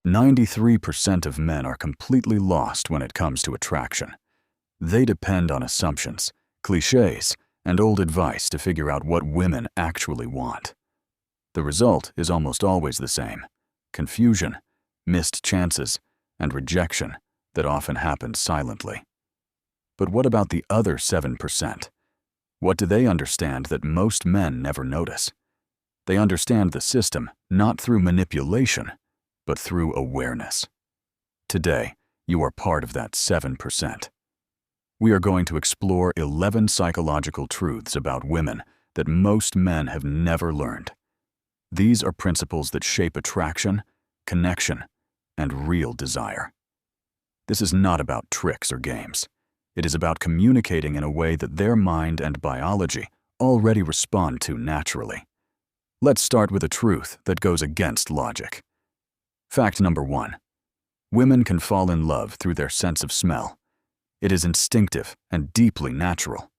93% of men are completely lost when it comes to attraction. They depend on assumptions, cliches, and old advice to figure out what women actually want. The result is almost always the same: confusion, missed chances, and rejection that often happens silently. But what about the other 7%? What do they understand that most men never notice? They understand the system not through manipulation, but through awareness. Today, you are part of that 7%. We are going to explore 11 psychological truths about women that most men have never learned. These are principles that shape attraction, connection, and real desire. This is not about tricks or games. It is about communicating in a way that their mind and biology already respond to naturally. Let's start with a truth that goes against logic. Fact number 1. Women can fall in love through their sense of smell. It is instinctive and deeply natural.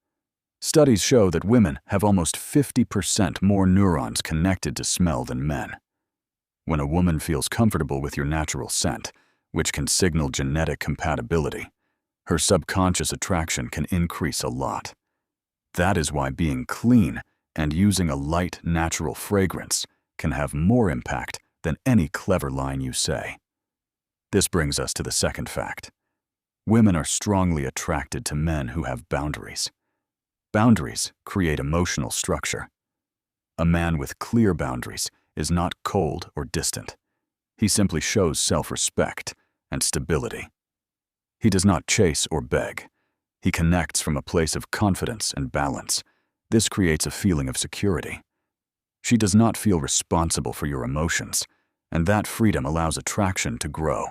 Studies show that women have almost 50% more neurons connected to smell than men. When a woman feels comfortable with your natural scent, which can signal genetic compatibility, her subconscious attraction can increase a lot. That is why being clean and using a light, natural fragrance can have more impact than any clever line you say. This brings us to the second fact. Women are strongly attracted to men who have boundaries. Boundaries create emotional structure. A man with clear boundaries is not cold or distant. He simply shows self-respect and stability. He does not chase or beg. He connects from a place of confidence and balance. This creates a feeling of security. She does not feel responsible for your emotions, and that freedom allows attraction to grow.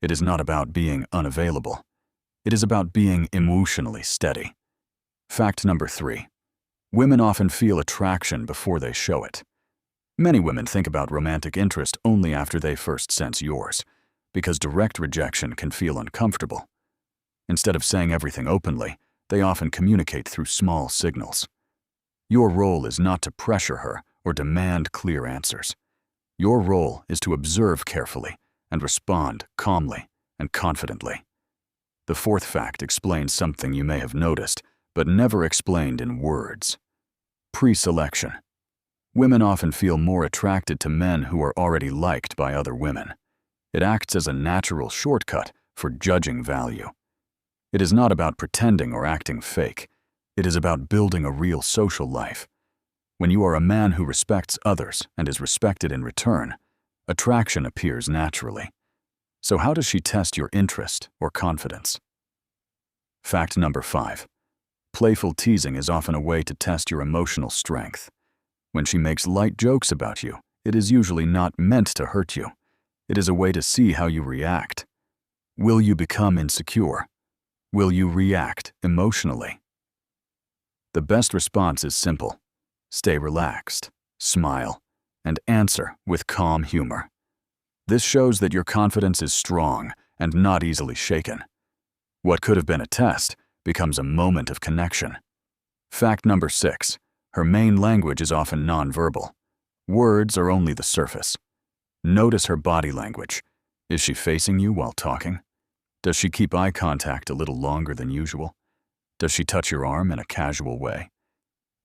It is not about being unavailable. It is about being emotionally steady. Fact number 3. Women often feel attraction before they show it. Many women think about romantic interest only after they first sense yours, because direct rejection can feel uncomfortable. Instead of saying everything openly, they often communicate through small signals. Your role is not to pressure her or demand clear answers. Your role is to observe carefully and respond calmly and confidently. The fourth fact explains something you may have noticed, but never explained in words. Pre-selection. Women often feel more attracted to men who are already liked by other women. It acts as a natural shortcut for judging value. It is not about pretending or acting fake. It is about building a real social life. When you are a man who respects others and is respected in return, attraction appears naturally. So how does she test your interest or confidence? Fact number 5. Playful teasing is often a way to test your emotional strength. When she makes light jokes about you, it is usually not meant to hurt you. It is a way to see how you react. Will you become insecure? Will you react emotionally? The best response is simple. Stay relaxed, smile, and answer with calm humor. This shows that your confidence is strong and not easily shaken. What could have been a test becomes a moment of connection. Fact number 6. Her main language is often nonverbal. Words are only the surface. Notice her body language. Is she facing you while talking? Does she keep eye contact a little longer than usual? Does she touch your arm in a casual way?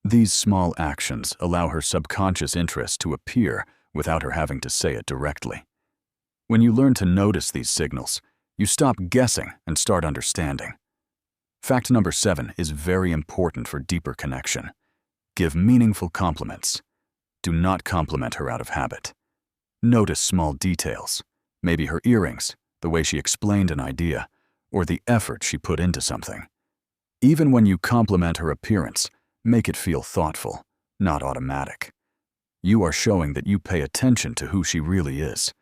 These small actions allow her subconscious interest to appear without her having to say it directly. When you learn to notice these signals, you stop guessing and start understanding. Fact number 7 is very important for deeper connection. Give meaningful compliments. Do not compliment her out of habit. Notice small details, maybe her earrings, the way she explained an idea, or the effort she put into something. Even when you compliment her appearance, make it feel thoughtful, not automatic. You are showing that you pay attention to who she really is.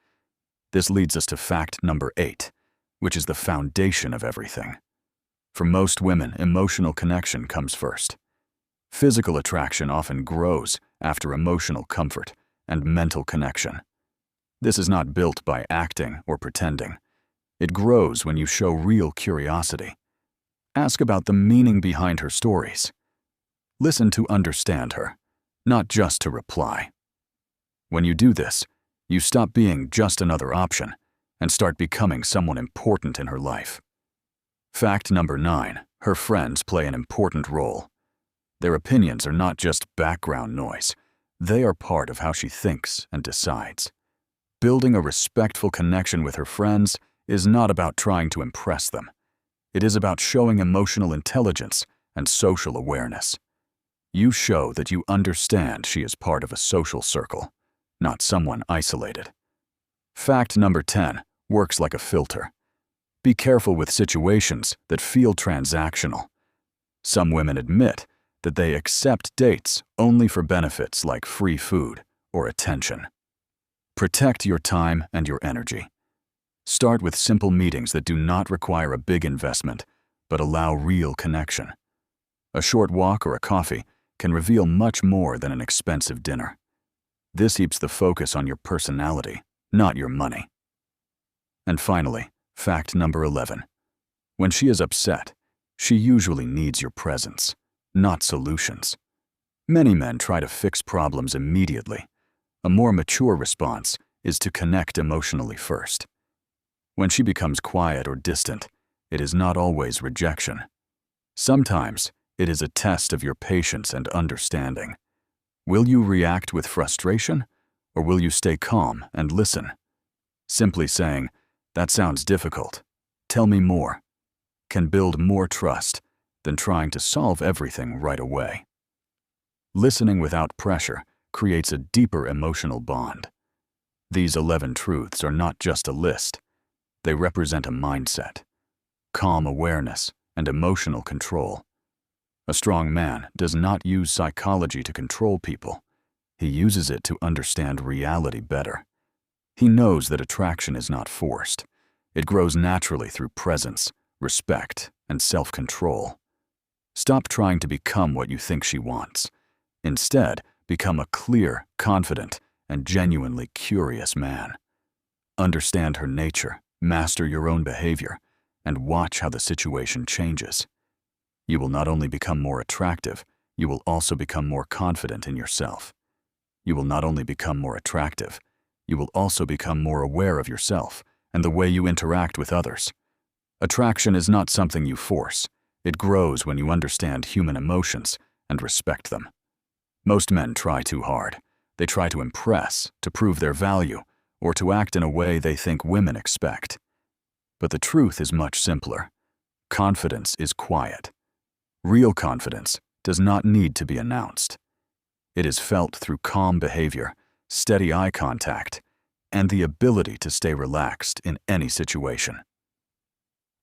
This leads us to fact number 8, which is the foundation of everything. For most women, emotional connection comes first. Physical attraction often grows after emotional comfort and mental connection. This is not built by acting or pretending. It grows when you show real curiosity. Ask about the meaning behind her stories. Listen to understand her, not just to reply. When you do this, you stop being just another option and start becoming someone important in her life. Fact number 9, her friends play an important role. Their opinions are not just background noise. They are part of how she thinks and decides. Building a respectful connection with her friends is not about trying to impress them. It is about showing emotional intelligence and social awareness. You show that you understand she is part of a social circle, not someone isolated. Fact number 10 works like a filter. Be careful with situations that feel transactional. Some women admit that they accept dates only for benefits like free food or attention. Protect your time and your energy. Start with simple meetings that do not require a big investment, but allow real connection. A short walk or a coffee can reveal much more than an expensive dinner. This keeps the focus on your personality, not your money. And finally, fact number 11. When she is upset, she usually needs your presence, not solutions. Many men try to fix problems immediately. A more mature response is to connect emotionally first. When she becomes quiet or distant, it is not always rejection. Sometimes it is a test of your patience and understanding. Will you react with frustration, or will you stay calm and listen? Simply saying, "That sounds difficult. Tell me more," can build more trust than trying to solve everything right away. Listening without pressure creates a deeper emotional bond. These 11 truths are not just a list. They represent a mindset, calm awareness, and emotional control. A strong man does not use psychology to control people. He uses it to understand reality better. He knows that attraction is not forced. It grows naturally through presence, respect, and self-control. Stop trying to become what you think she wants. Instead, become a clear, confident, and genuinely curious man. Understand her nature, master your own behavior, and watch how the situation changes. You will not only become more attractive, you will also become more confident in yourself. You will not only become more attractive, you will also become more aware of yourself and the way you interact with others. Attraction is not something you force. It grows when you understand human emotions and respect them. Most men try too hard. They try to impress, to prove their value, or to act in a way they think women expect. But the truth is much simpler. Confidence is quiet. Real confidence does not need to be announced. It is felt through calm behavior, steady eye contact, and the ability to stay relaxed in any situation.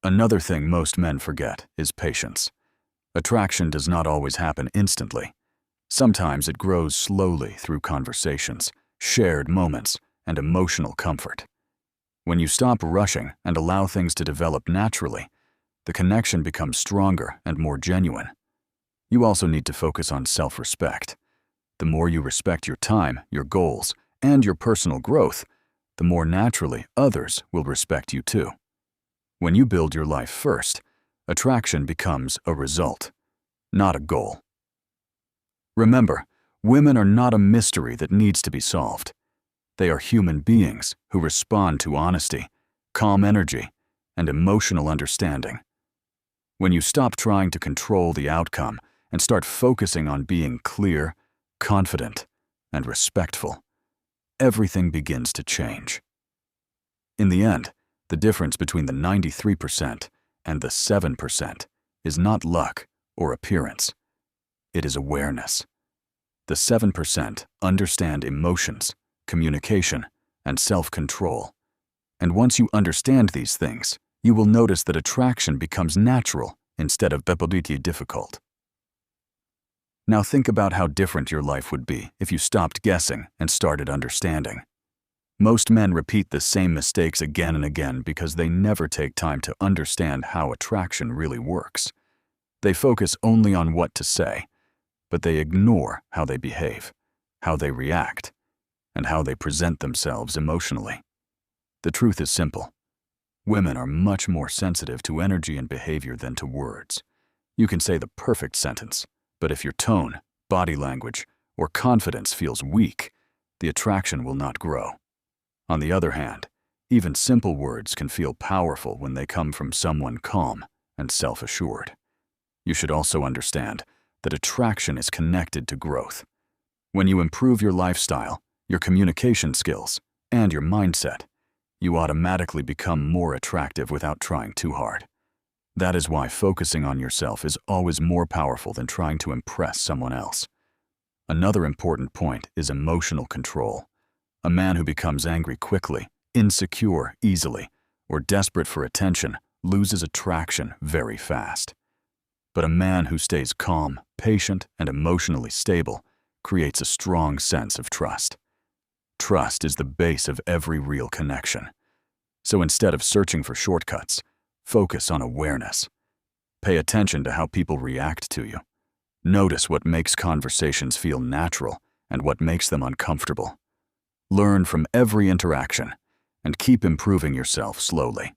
Another thing most men forget is patience. Attraction does not always happen instantly. Sometimes it grows slowly through conversations, shared moments, and emotional comfort. When you stop rushing and allow things to develop naturally, the connection becomes stronger and more genuine. You also need to focus on self-respect. The more you respect your time, your goals, and your personal growth, the more naturally others will respect you too. When you build your life first, attraction becomes a result, not a goal. Remember, women are not a mystery that needs to be solved. They are human beings who respond to honesty, calm energy, and emotional understanding. When you stop trying to control the outcome and start focusing on being clear, confident, and respectful, everything begins to change. In the end, the difference between the 93% and the 7% is not luck or appearance. It is awareness. The 7% understand emotions, communication, and self-control. And once you understand these things, you will notice that attraction becomes natural instead of difficult. Now think about how different your life would be if you stopped guessing and started understanding. Most men repeat the same mistakes again and again because they never take time to understand how attraction really works. They focus only on what to say, but they ignore how they behave, how they react, and how they present themselves emotionally. The truth is simple. Women are much more sensitive to energy and behavior than to words. You can say the perfect sentence, but if your tone, body language, or confidence feels weak, the attraction will not grow. On the other hand, Even simple words can feel powerful when they come from someone calm and self-assured. You should also understand that attraction is connected to growth. When you improve your lifestyle, your communication skills, and your mindset, you automatically become more attractive without trying too hard. That is why focusing on yourself is always more powerful than trying to impress someone else. Another important point is emotional control. A man who becomes angry quickly, insecure easily, or desperate for attention loses attraction very fast. But a man who stays calm, patient, and emotionally stable creates a strong sense of trust. Trust is the base of every real connection. So instead of searching for shortcuts, focus on awareness. Pay attention to how people react to you. Notice what makes conversations feel natural and what makes them uncomfortable. Learn from every interaction and keep improving yourself slowly.